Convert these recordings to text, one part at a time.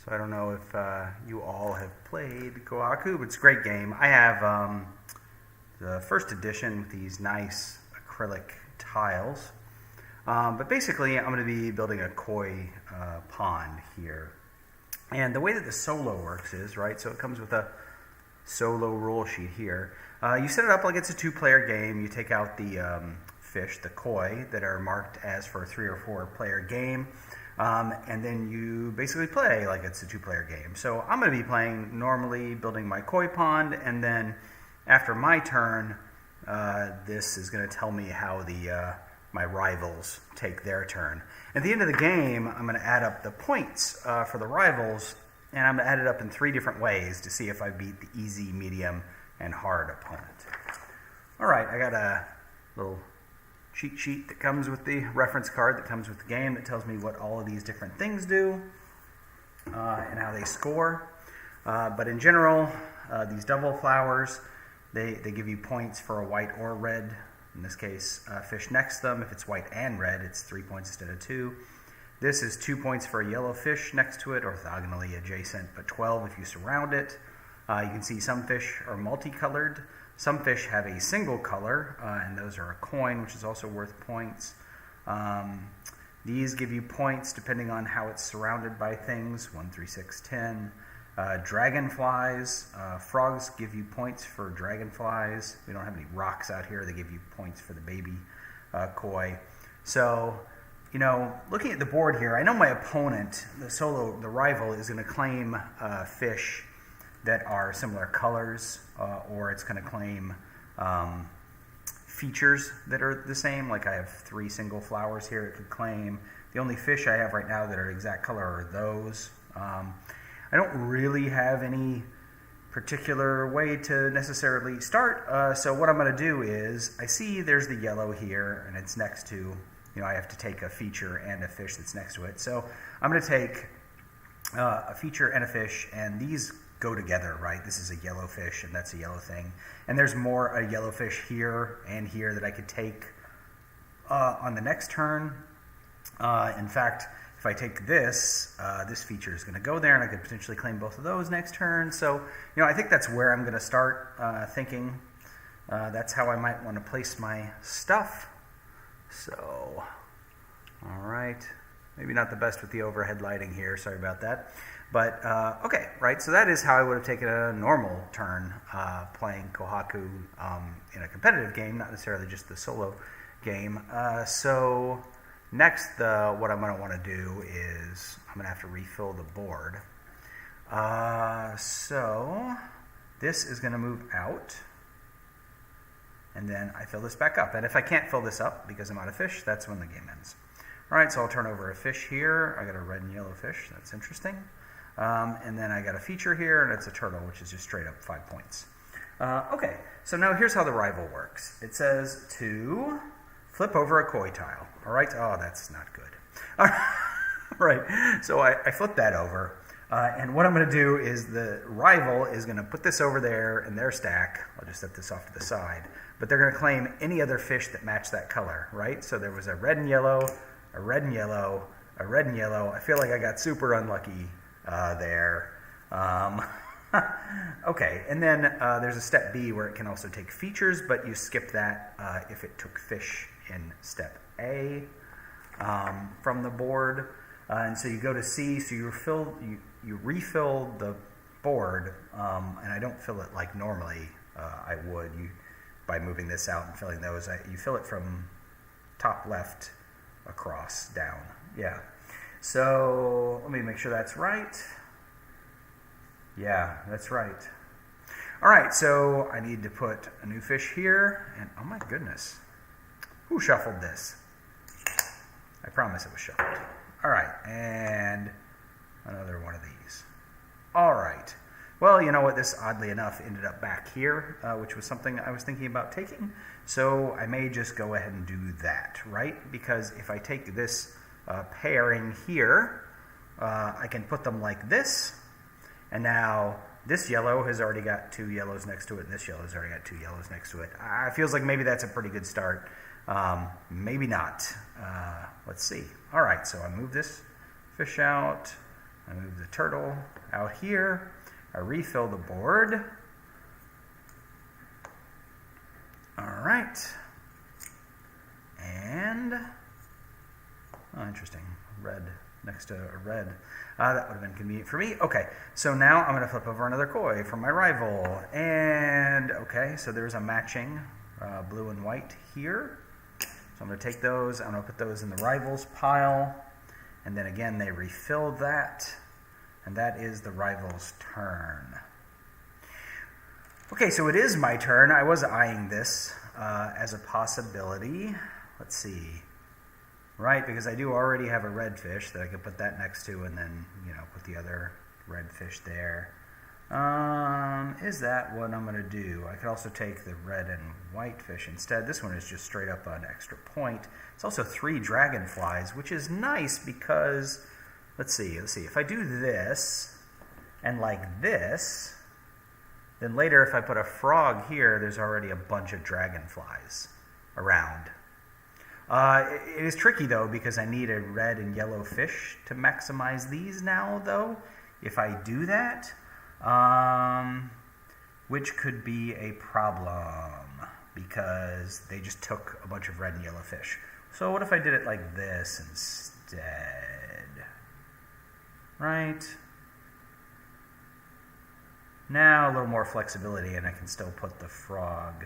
So I don't know if you all have played Kohaku, but it's a great game. I have the first edition with these nice acrylic tiles. But basically, I'm going to be building a koi pond here. And the way that the solo works is, right, so it comes with a solo rule sheet here. You set it up like it's a two-player game. You take out the fish, the koi, that are marked as for a 3 or 4 player game. And then you basically play like it's a two-player game. So I'm going to be playing normally, building my koi pond, and then after my turn, this is going to tell me how my rivals take their turn. At the end of the game, I'm going to add up the points for the rivals, and I'm going to add it up in 3 different ways to see if I beat the easy, medium, and hard opponent. All right, I got a little cheat sheet that comes with the reference card that comes with the game that tells me what all of these different things do and how they score. But in general, these double flowers, they give you points for a white or red. In this case, fish next to them. If it's white and red, it's 3 points instead of 2. This is 2 points for a yellow fish next to it, orthogonally adjacent, but 12 if you surround it. You can see some fish are multicolored. Some fish have a single color, and those are a coin, which is also worth points. These give you points depending on how it's surrounded by things, 1, 3, 6, 10. Dragonflies, frogs give you points for dragonflies. We don't have any rocks out here. They give you points for the baby koi. So, you know, looking at the board here, I know my opponent, the rival, is going to claim fish that are similar colors, or it's going to claim features that are the same. Like I have 3 single flowers here it could claim. The only fish I have right now that are exact color are those. I don't really have any particular way to necessarily start, so what I'm going to do is, I see there's the yellow here, and it's next to, you know, I have to take a feature and a fish that's next to it. So I'm going to take a feature and a fish, and these go together, right? This is a yellow fish, and that's a yellow thing. And there's a yellow fish here and here that I could take on the next turn. In fact, if I take this, this feature is going to go there, and I could potentially claim both of those next turn. So, you know, I think that's where I'm going to start thinking. That's how I might want to place my stuff. So, all right. Maybe not the best with the overhead lighting here. Sorry about that. But, okay, right. So that is how I would have taken a normal turn playing Kohaku in a competitive game, not necessarily just the solo game. So next, what I'm going to want to do is I'm going to have to refill the board. So this is going to move out, and then I fill this back up. And if I can't fill this up because I'm out of fish, that's when the game ends. All right, so I'll turn over a fish here. I got a red and yellow fish. That's interesting. And then I got a feature here, and it's a turtle, which is just straight up 5 points. Okay, so now here's how the rival works. It says to flip over a koi tile. All right, oh, that's not good. All right, so I flip that over. And what I'm going to do is the rival is going to put this over there in their stack. I'll just set this off to the side. But they're going to claim any other fish that match that color, right? So there was a red and yellow, a red and yellow, a red and yellow. I feel like I got super unlucky there. Okay, and then there's a step B where it can also take features, but you skip that if it took fish in step A from the board. And so you go to C, so you refill the board, and I don't fill it like normally I would by moving this out and filling those. You fill it from top left across down. Yeah. So let me make sure that's right. Yeah, that's right. All right, so I need to put a new fish here, and oh my goodness, who shuffled this? I promise it was shuffled. All right, and another one of these. All right. Well, you know what? This, oddly enough, ended up back here, which was something I was thinking about taking. So I may just go ahead and do that, right? Because if I take this pairing here, I can put them like this. And now this yellow has already got 2 yellows next to it, and this yellow has already got 2 yellows next to it. It feels like maybe that's a pretty good start. Maybe not. Let's see. All right, so I move this fish out. I move the turtle out here. I refill the board. All right. And, oh, interesting. Red next to a red. That would have been convenient for me. Okay, so now I'm going to flip over another koi from my rival. And, okay, so there's a matching blue and white here. So I'm going to take those. I'm going to put those in the rivals pile. And then again, they refill that. And that is the rival's turn. Okay, so it is my turn. I was eyeing this as a possibility. Let's see. Right, because I do already have a red fish that I could put that next to and then, put the other red fish there. Is that what I'm going to do? I could also take the red and white fish instead. This one is just straight up an extra point. It's also 3 dragonflies, which is nice because, let's see. If I do this and like this, then later if I put a frog here, there's already a bunch of dragonflies around. It is tricky, though, because I need a red and yellow fish to maximize these now, though, if I do that, which could be a problem, because they just took a bunch of red and yellow fish. So what if I did it like this instead? Right? Now a little more flexibility, and I can still put the frog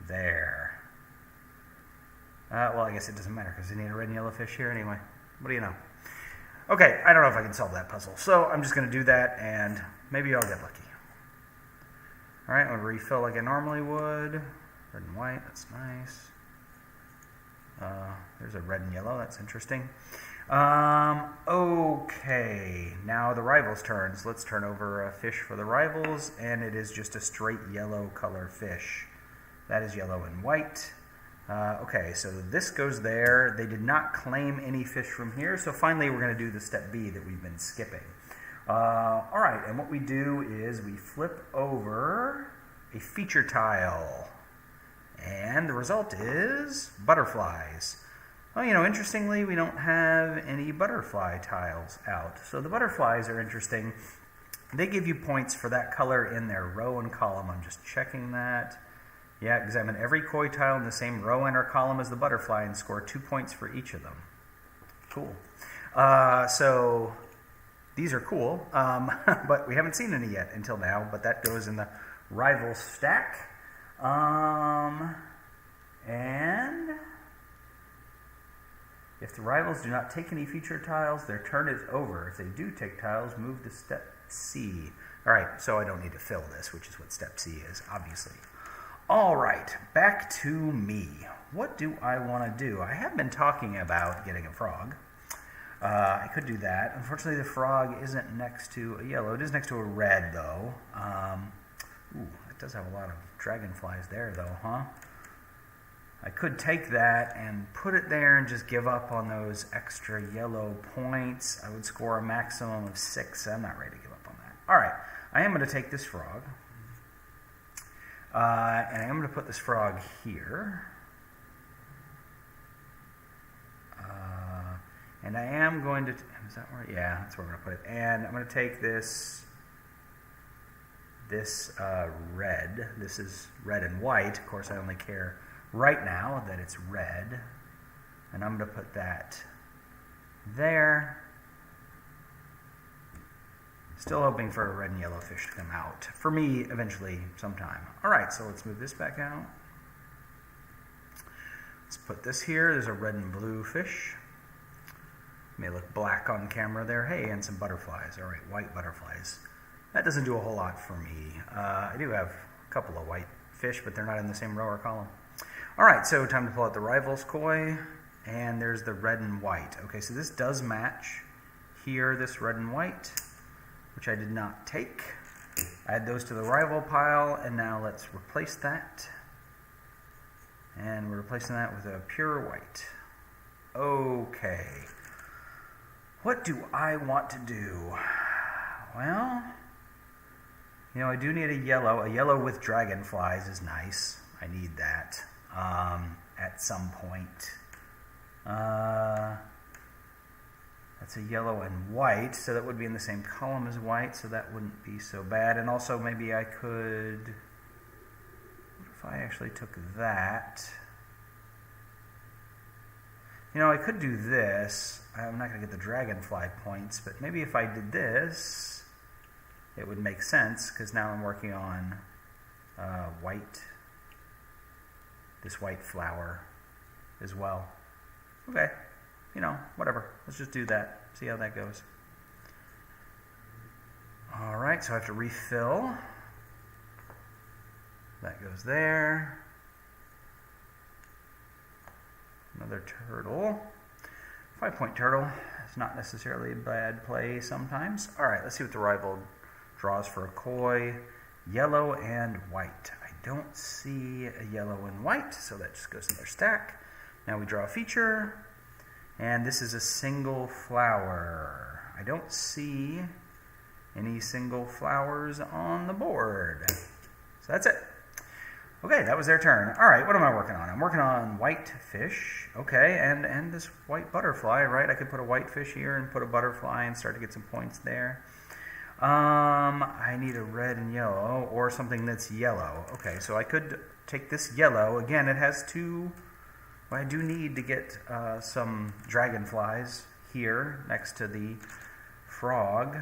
there. Well, I guess it doesn't matter because I need a red and yellow fish here anyway. What do you know? Okay, I don't know if I can solve that puzzle. So I'm just going to do that, and maybe I'll get lucky. All right, I'm going to refill like I normally would. Red and white, that's nice. There's a red and yellow, that's interesting. Okay, now the rivals' turns. Let's turn over a fish for the rivals, and it is just a straight yellow color fish. That is yellow and white. Okay, so this goes there. They did not claim any fish from here, so finally we're going to do the step B that we've been skipping. All right, and what we do is we flip over a feature tile, and the result is butterflies. Well, interestingly, we don't have any butterfly tiles out, so the butterflies are interesting. They give you points for that color in their row and column. I'm just checking that. Yeah, examine every koi tile in the same row and or column as the butterfly and score 2 points for each of them. Cool. So these are cool, but we haven't seen any yet until now, but that goes in the rival stack. And if the rivals do not take any feature tiles, their turn is over. If they do take tiles, move to step C. All right, so I don't need to fill this, which is what step C is, obviously. All right, back to me. What do I want to do? I have been talking about getting a frog. I could do that. Unfortunately, the frog isn't next to a yellow. It is next to a red, though. It does have a lot of dragonflies there, though, huh? I could take that and put it there and just give up on those extra yellow points. I would score a maximum of 6. I'm not ready to give up on that. All right, I am going to take this frog. And I'm going to put this frog here. And I am going to, is that where, yeah, that's where I'm going to put it. And I'm going to take this red. This is red and white. Of course, I only care right now that it's red. And I'm going to put that there. Still hoping for a red and yellow fish to come out. For me, eventually, sometime. All right, so let's move this back out. Let's put this here. There's a red and blue fish. May look black on camera there. Hey, and some butterflies. All right, white butterflies. That doesn't do a whole lot for me. I do have a couple of white fish, but they're not in the same row or column. All right, so time to pull out the rivals koi. And there's the red and white. Okay, so this does match here, this red and white, which I did not take. Add those to the rival pile, and now let's replace that. And we're replacing that with a pure white. Okay. What do I want to do? Well, I do need a yellow. A yellow with dragonflies is nice. I need that at some point. That's it's a yellow and white, so that would be in the same column as white, so that wouldn't be so bad. And also maybe I could, what if I actually took that? You know, I could do this. I'm not going to get the dragonfly points, but maybe if I did this, it would make sense, because now I'm working on this white flower as well. Okay, you know, whatever. Let's just do that. See how that goes. All right, so I have to refill. That goes there. Another turtle. 5-point turtle is not necessarily a bad play sometimes. All right, let's see what the rival draws for a koi. Yellow and white. I don't see a yellow and white, so that just goes in their stack. Now we draw a feature, and this is a single flower. I don't see any single flowers on the board. So that's it. Okay, that was their turn. All right, what am I working on? I'm working on white fish. Okay, and this white butterfly, right? I could put a white fish here and put a butterfly and start to get some points there. I need a red and yellow, or something that's yellow. Okay, so I could take this yellow. Again, it has two. Well, I do need to get some dragonflies here next to the frog.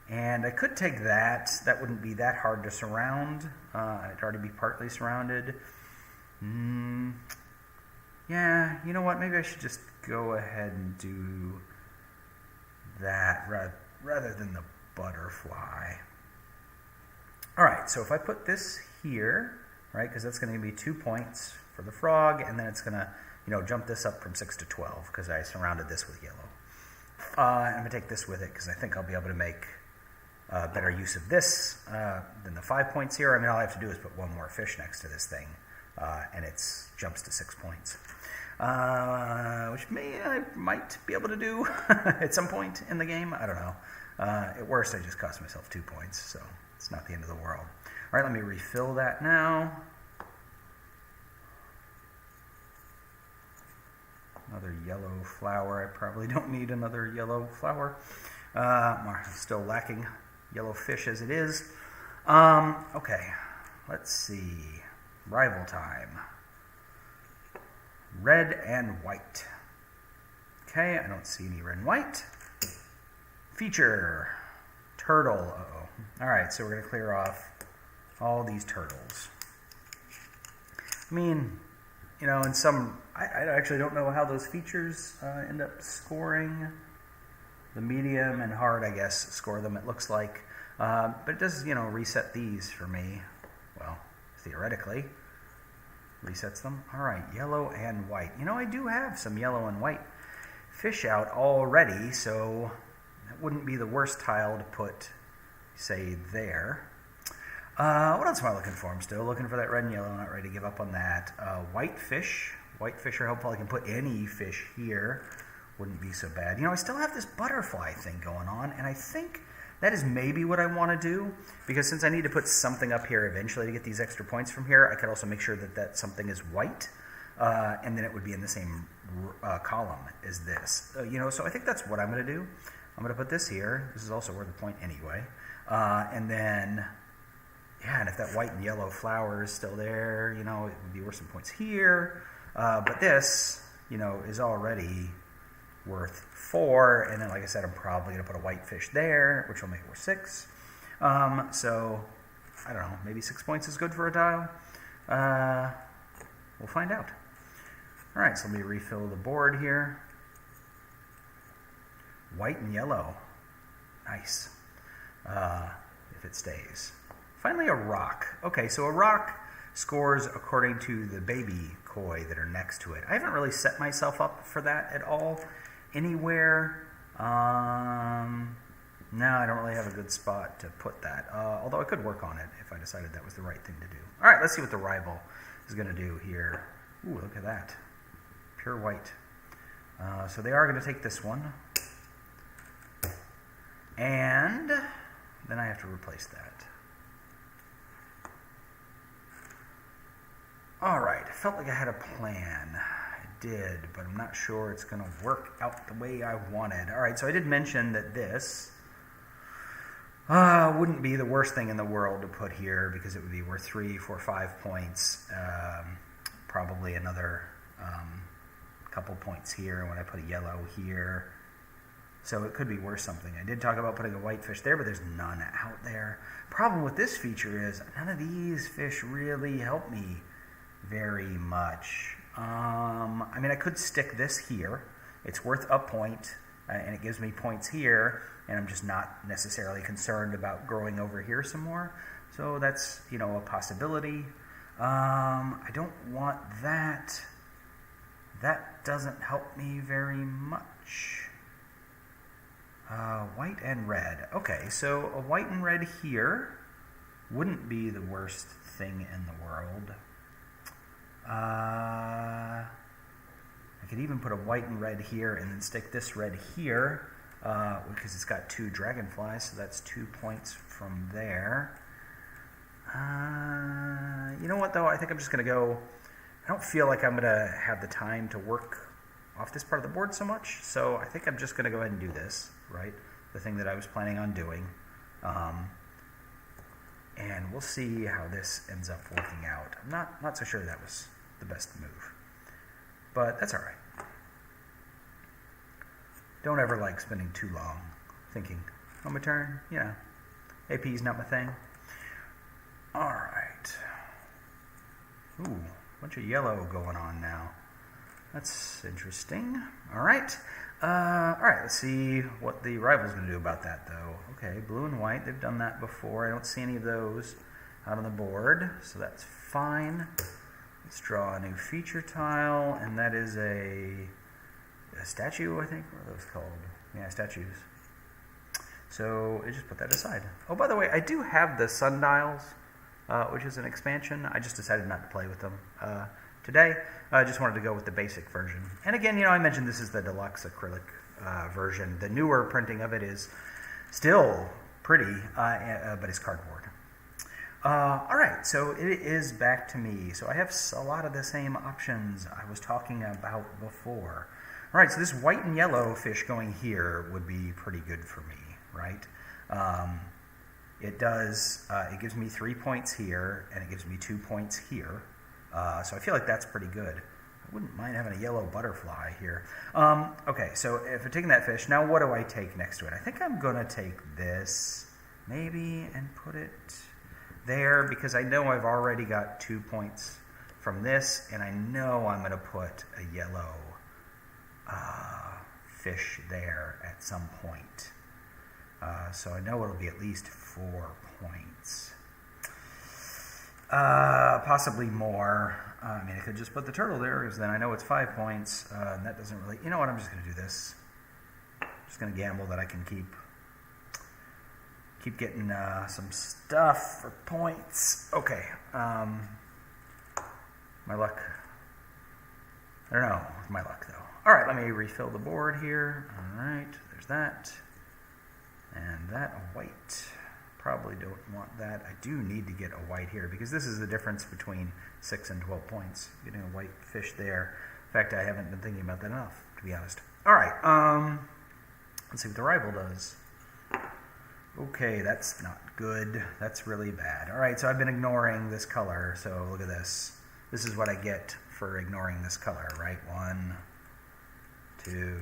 And I could take that. That wouldn't be that hard to surround. It'd already be partly surrounded. Yeah, you know what? Maybe I should just go ahead and do that rather than the butterfly. All right, so if I put this here, right, because that's going to be 2 points for the frog, and then it's going to, you know, jump this up from 6 to 12 because I surrounded this with yellow. I'm going to take this with it because I think I'll be able to make better use of this than the 5 points here. I mean, all I have to do is put one more fish next to this thing, and it jumps to 6 points, which I might be able to do at some point in the game. I don't know. At worst, I just cost myself 2 points, so it's not the end of the world. All right, let me refill that now. Another yellow flower. I probably don't need another yellow flower. Still lacking yellow fish as it is. Okay, let's see. Rival time. Red and white. Okay, I don't see any red and white. Feature. Turtle. Uh-oh. All right, so we're going to clear off all these turtles. I mean, you know, in some... I actually don't know how those features end up scoring. The medium and hard, I guess, score them, it looks like. But it does, you know, reset these for me. Well, theoretically. Resets them. All right, yellow and white. You know, I do have some yellow and white fish out already, so that wouldn't be the worst tile to put, say, there. What else am I looking for? I'm still looking for that red and yellow. I'm not ready to give up on that. White fish. White fish are helpful. I can put any fish here. Wouldn't be so bad. You know, I still have this butterfly thing going on, and I think that is maybe what I want to do, because since I need to put something up here eventually to get these extra points from here, I could also make sure that that something is white, and then it would be in the same column as this. You know, so I think that's what I'm going to do. I'm going to put this here. This is also worth a point anyway. And then... yeah, and if that white and yellow flower is still there, you know, it would be worth some points here. But this, you know, is already worth 4. And then, like I said, I'm probably going to put a white fish there, which will make it worth 6. So, I don't know, maybe 6 points is good for a tile. We'll find out. All right, so let me refill the board here. White and yellow. Nice. If it stays. Finally, a rock. Okay, so a rock scores according to the baby koi that are next to it. I haven't really set myself up for that at all anywhere. No, I don't really have a good spot to put that, although I could work on it if I decided that was the right thing to do. All right, let's see what the rival is going to do here. Ooh, look at that. Pure white. So they are going to take this one. And then I have to replace that. All right, I felt like I had a plan. I did, but I'm not sure it's going to work out the way I wanted. All right, so I did mention that this wouldn't be the worst thing in the world to put here because it would be worth 3, 4, 5 points. Probably another couple points here when I put a yellow here. So it could be worth something. I did talk about putting a white fish there, but there's none out there. Problem with this feature is none of these fish really help me very much. I mean, I could stick this here. It's worth a point, and it gives me points here, and I'm just not necessarily concerned about growing over here some more. So that's, a possibility. I don't want that. That doesn't help me very much. White and red. Okay, so a white and red here wouldn't be the worst thing in the world. I could even put a white and red here and then stick this red here because it's got 2 dragonflies, so that's 2 points from there. You know what, though? I think I'm just going to go... I don't feel like I'm going to have the time to work off this part of the board so much, so I think I'm just going to go ahead and do this, right? The thing that I was planning on doing. And we'll see how this ends up working out. I'm not so sure that was the best move, but that's all right. Don't ever like spending too long thinking, oh, my turn, AP's not my thing. All right. Ooh, bunch of yellow going on now. That's interesting. All right. Let's see what the rival's going to do about that, though. Okay, blue and white, they've done that before. I don't see any of those out on the board, so that's fine. Let's draw a new feature tile, and that is a statue, I think. What are those called? Yeah, statues. So I just put that aside. Oh, by the way, I do have the sundials, which is an expansion. I just decided not to play with them today. I just wanted to go with the basic version. And again, I mentioned this is the deluxe acrylic version. The newer printing of it is still pretty, but it's cardboard. All right, so it is back to me. So I have a lot of the same options I was talking about before. All right, so this white and yellow fish going here would be pretty good for me, right? It gives me 3 points here, and it gives me 2 points here. So I feel like that's pretty good. I wouldn't mind having a yellow butterfly here. Okay, so if I'm taking that fish, now what do I take next to it? I think I'm going to take this, maybe, and put it there, because I know I've already got 2 points from this, and I know I'm going to put a yellow fish there at some point. So I know it'll be at least 4 points. Possibly more. I mean, I could just put the turtle there, because then I know it's 5 points, and that doesn't really... You know what, I'm just going to do this. I'm just going to gamble that I can keep getting some stuff for points. Okay. My luck. I don't know. My luck, though. All right, let me refill the board here. All right, there's that. And that, a white. Probably don't want that. I do need to get a white here because this is the difference between 6 and 12 points. Getting a white fish there. In fact, I haven't been thinking about that enough, to be honest. All right, let's see what the rival does. Okay, that's not good. That's really bad. All right, so I've been ignoring this color. So look at this. This is what I get for ignoring this color, right? 1, 2,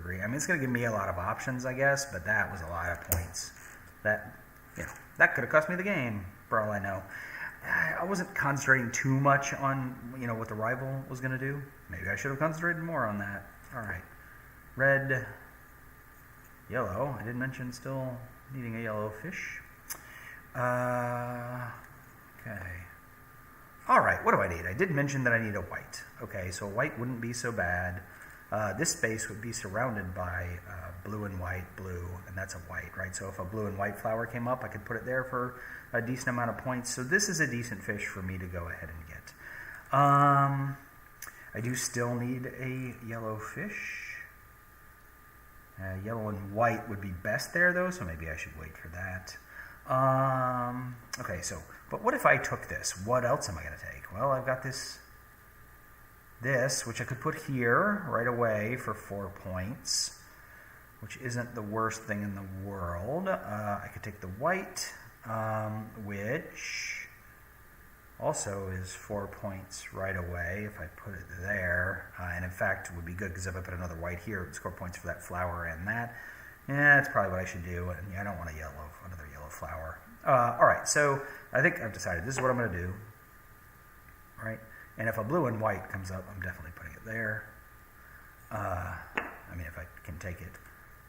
3. I mean, it's going to give me a lot of options, I guess, but that was a lot of points. That could have cost me the game, for all I know. I wasn't concentrating too much on, what the rival was going to do. Maybe I should have concentrated more on that. All right. Red, yellow. I did mention still needing a yellow fish. Okay. All right, what do I need? I did mention that I need a white. Okay, so white wouldn't be so bad. This space would be surrounded by blue and white, blue, and that's a white, right? So if a blue and white flower came up, I could put it there for a decent amount of points. So this is a decent fish for me to go ahead and get. I do still need a yellow fish. Yellow and white would be best there, though, so maybe I should wait for that. Okay, so, but what if I took this? What else am I going to take? Well, I've got this this, which I could put here right away for 4 points, which isn't the worst thing in the world. I could take the white, which also is 4 points right away if I put it there. And in fact, it would be good because if I put another white here, it would score points for that flower and that. Yeah, that's probably what I should do. And I don't want another yellow flower. All right, so I think I've decided this is what I'm going to do. All right, and if a blue and white comes up, I'm definitely putting it there. I mean, if I can take it.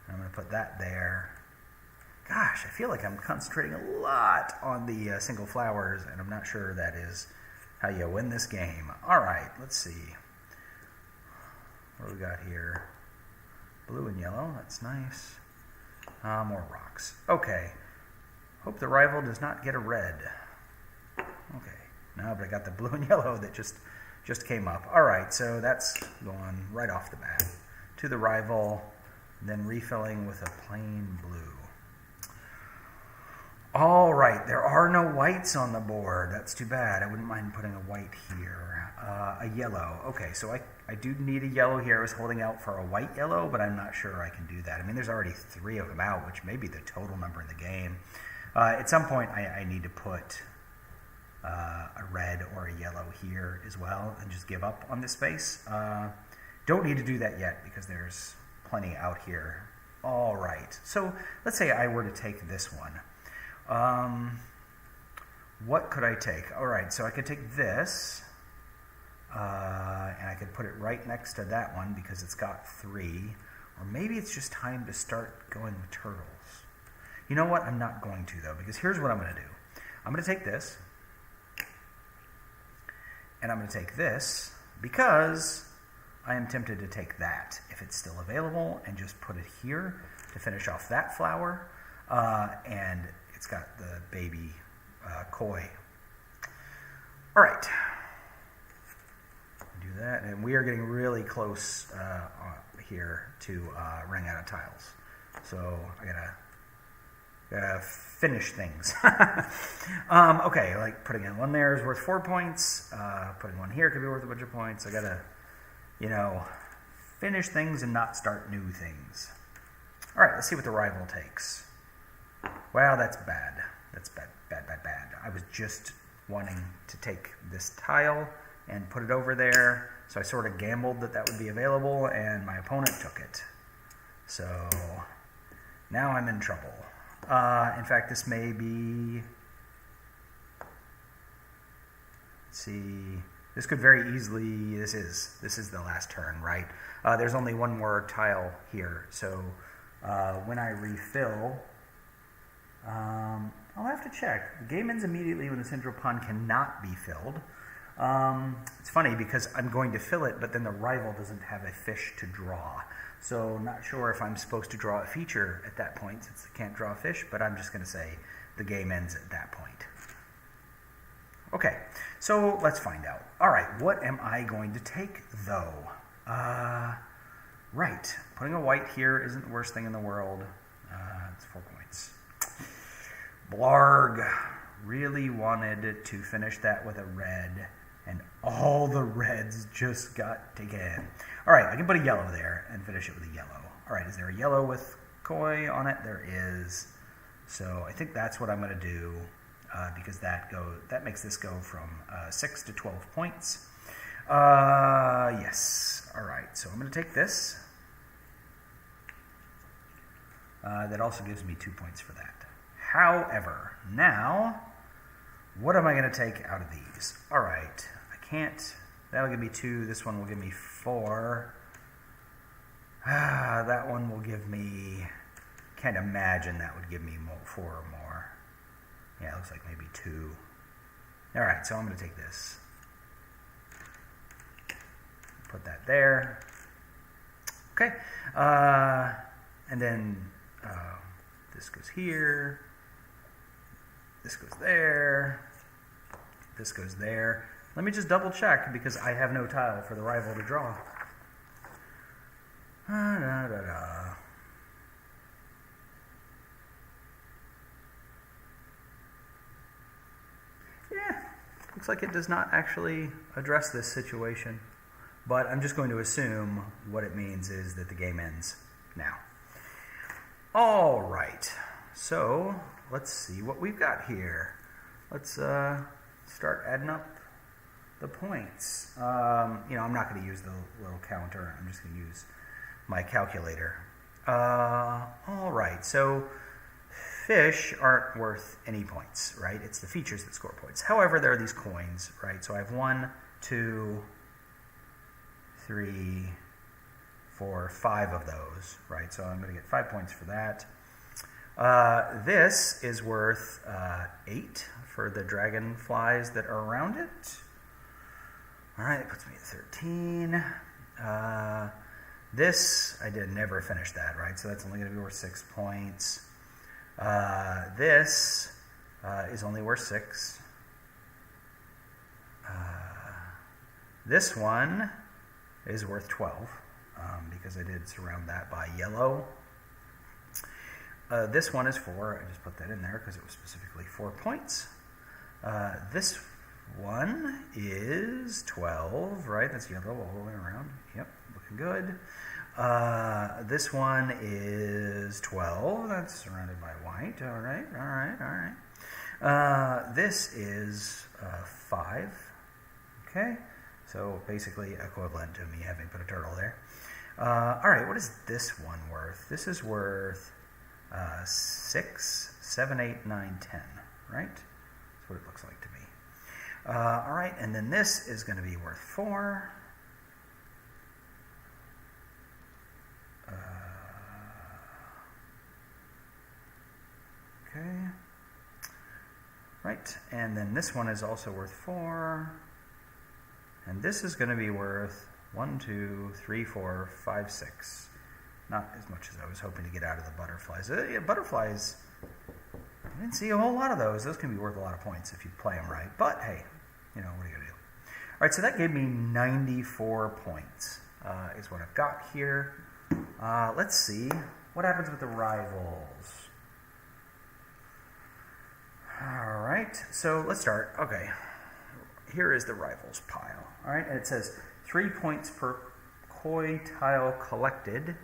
I'm going to put that there. Gosh, I feel like I'm concentrating a lot on the single flowers, and I'm not sure that is how you win this game. All right, let's see. What do we got here? Blue and yellow, that's nice. More rocks. Okay. Hope the rival does not get a red. Okay. No, but I got the blue and yellow that just came up. All right, so that's going right off the bat. To the rival, then refilling with a plain blue. All right, there are no whites on the board. That's too bad. I wouldn't mind putting a white here. A yellow. Okay, so I do need a yellow here. I was holding out for a white yellow, but I'm not sure I can do that. I mean, there's already 3 of them out, which may be the total number in the game. At some point, I need to put a red or a yellow here as well and just give up on this space. Don't need to do that yet because there's plenty out here. All right, so let's say I were to take this one. What could I take? All right, so I could take this, and I could put it right next to that one because it's got 3. Or maybe it's just time to start going with turtles. You know what? I'm not going to, though, because here's what I'm going to do. I'm going to take this, and I'm going to take this because I am tempted to take that if it's still available and just put it here to finish off that flower. And it's got the baby koi. All right. Do that. And we are getting really close here to running out of tiles. So I gotta finish things. Okay, like putting in one there is worth 4 points. Putting one here could be worth a bunch of points. I gotta, finish things and not start new things. All right, let's see what the rival takes. Well, that's bad. That's bad. I was just wanting to take this tile and put it over there, so I sort of gambled that would be available, and my opponent took it. So now I'm in trouble. In fact, this may be... Let's see... This could very easily... This is the last turn, right? There's only one more tile here, so when I refill... I'll have to check. The game ends immediately when the central pond cannot be filled. It's funny because I'm going to fill it, but then the rival doesn't have a fish to draw. So not sure if I'm supposed to draw a feature at that point since I can't draw a fish, but I'm just going to say the game ends at that point. Okay, so let's find out. All right, what am I going to take though? Right, putting a white here isn't the worst thing in the world. It's 4 points. Blarg really wanted to finish that with a red, and all the reds just got taken. All right, I can put a yellow there and finish it with a yellow. All right, is there a yellow with koi on it? There is. So I think that's what I'm going to do because that makes this go from 6 to 12 points. Yes. All right, so I'm going to take this. That also gives me 2 points for that. However, now, what am I going to take out of these? All right, I can't. That'll give me 2. This one will give me 4. That one will give me... Can't imagine that would give me 4 or more. Yeah, it looks like maybe 2. All right, so I'm going to take this. Put that there. Okay. And then this goes here. This goes there. This goes there. Let me just double check because I have no tile for the rival to draw. Yeah, looks like it does not actually address this situation. but I'm just going to assume what it means is that the game ends now. All right, so let's see what we've got here. Let's start adding up the points. I'm not going to use the little counter. I'm just going to use my calculator. All right, so fish aren't worth any points, right? It's the features that score points. However, there are these coins, right? So I have 1, 2, 3, 4, 5 of those, right? So I'm going to get 5 points for that. This is worth 8 for the dragonflies that are around it. All right, it puts me at 13. This, I did never finish that, right? So that's only going to be worth 6 points. This is only worth 6. This one is worth 12 because I did surround that by yellow. This one is 4. I just put that in there because it was specifically 4 points. This one is 12, right? That's yellow all the way around. Yep, looking good. This one is 12. That's surrounded by white. All right. This is 5. Okay, so basically equivalent to me having put a turtle there. All right, what is this one worth? This is worth 6, 7, 8, 9, 10, right? That's what it looks like to me. All right, and then this is going to be worth 4. Okay. Right, and then this one is also worth 4. And this is going to be worth 1, 2, 3, 4, 5, 6. Not as much as I was hoping to get out of the butterflies. Butterflies, I didn't see a whole lot of those. Those can be worth a lot of points if you play them right. But hey, what are you going to do? All right, so that gave me 94 points is what I've got here. Let's see what happens with the rivals. All right, so let's start. Okay, here is the rivals pile. All right, and it says 3 points per koi tile collected.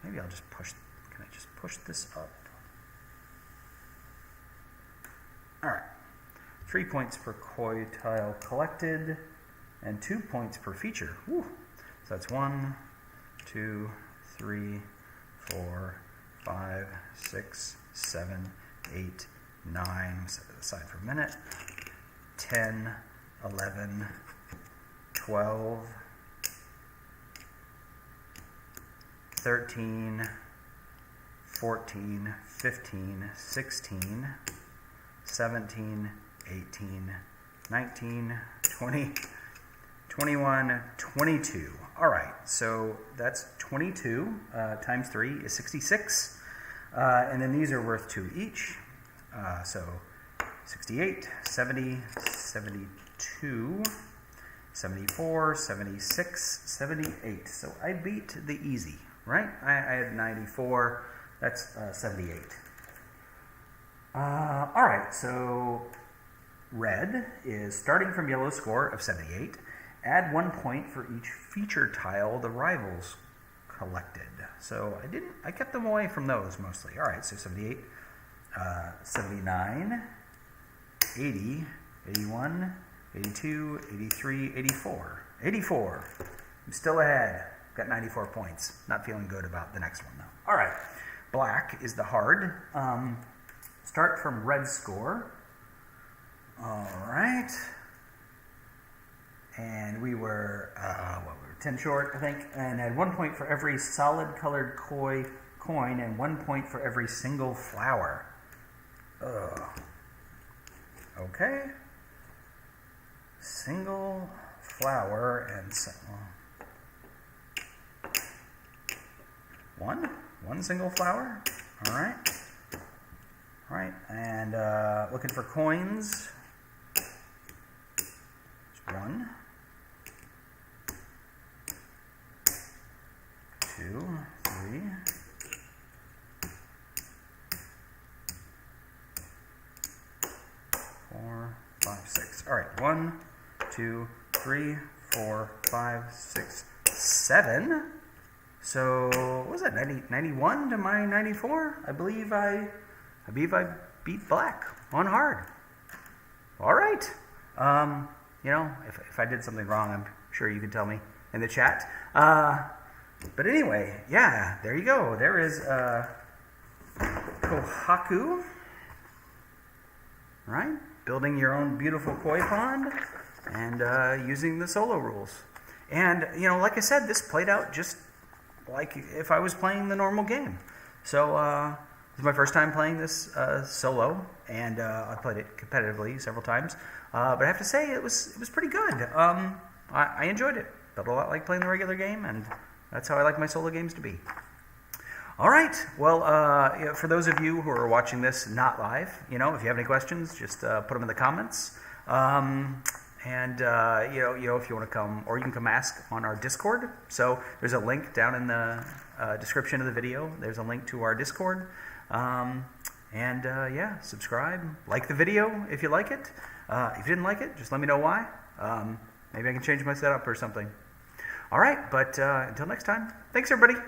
Maybe I'll just push. Can I just push this up? All right, 3 points per koi tile collected, and 2 points per feature. Woo. So that's 1, 2, 3, 4, 5, 6, 7, 8, 9. Set it aside for a minute. 10, 11, 12, 13, 14, 15, 16, 17, 18, 19, 20, 21, 22. All right, so that's 22 times 3 is 66. And then these are worth 2 each. So 68, 70, 72, 74, 76, 78. So I beat the easy, right? I had 94. That's 78. All right, so red is starting from yellow score of 78. Add 1 point for each feature tile the rivals collected. So I kept them away from those mostly. All right, so 78, 79, 80, 81, 82, 83, 84. 84. I'm still ahead. Got 94 points. Not feeling good about the next one, though. All right. Black is the hard. Start from red score. All right. And we were 10 short, I think, and had 1 point for every solid colored coin and 1 point for every single flower. Okay. Single flower and one single flower. All right. All right, and looking for coins. There's 1, 2, 3, 4, 5, 6. All right, 1, 2, 3, 4, 5, 6, 7. So what was that? 91 to my 94? I believe I beat black on hard. All right. If I did something wrong, I'm sure you can tell me in the chat. But anyway, yeah, there you go. There is Kohaku, right? Building your own beautiful koi pond and using the solo rules. And, like I said, this played out just like if I was playing the normal game. So this is my first time playing this solo, and I played it competitively several times. But I have to say, it was pretty good. I enjoyed it. Felt a lot like playing the regular game, and that's how I like my solo games to be. All right. Well, for those of you who are watching this not live, if you have any questions, just put them in the comments. If you want to come, or you can come ask on our Discord. So there's a link down in the description of the video. There's a link to our Discord. Subscribe, like the video if you like it. If you didn't like it, just let me know why. Maybe I can change my setup or something. All right, but until next time, thanks everybody.